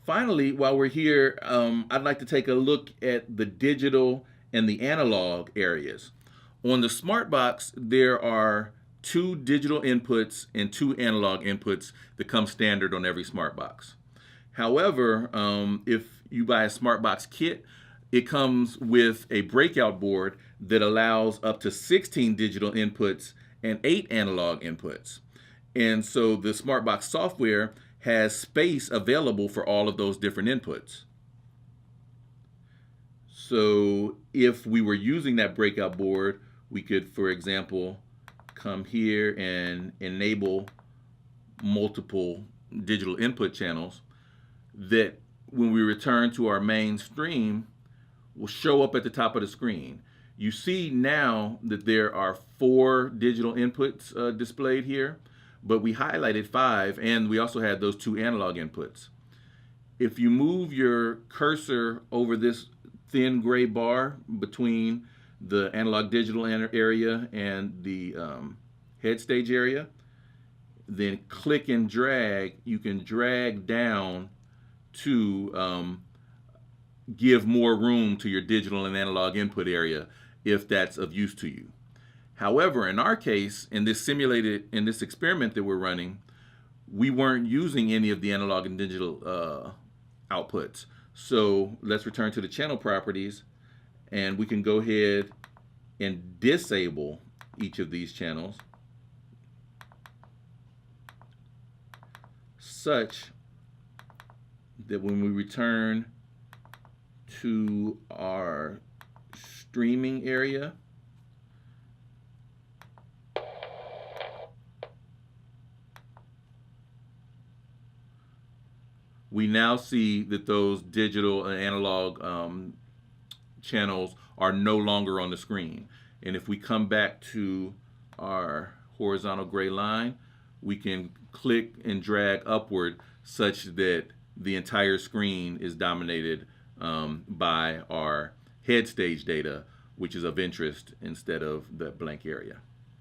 Finally, while we're here, I'd like to take a look at the digital and the analog areas. On the SmartBox, there are two digital inputs and two analog inputs that come standard on every SmartBox. However, if you buy a SmartBox kit, it comes with a breakout board that allows up to 16 digital inputs and 8 analog inputs. And so the SmartBox software has space available for all of those different inputs. So if we were using that breakout board, we could, for example, come here and enable multiple digital input channels that when we return to our main stream will show up at the top of the screen. You see now that there are 4 digital inputs displayed here, but we highlighted 5, and we also had those 2 analog inputs. If you move your cursor over this thin gray bar between the analog digital area and the head stage area, then click and drag, you can drag down to give more room to your digital and analog input area if that's of use to you. However, in our case, in this experiment that we're running, we weren't using any of the analog and digital outputs. So let's return to the channel properties, and we can go ahead and disable each of these channels such that when we return to our streaming area, we now see that those digital and analog channels are no longer on the screen. And if we come back to our horizontal gray line, we can click and drag upward such that the entire screen is dominated by our head stage data, which is of interest instead of the blank area.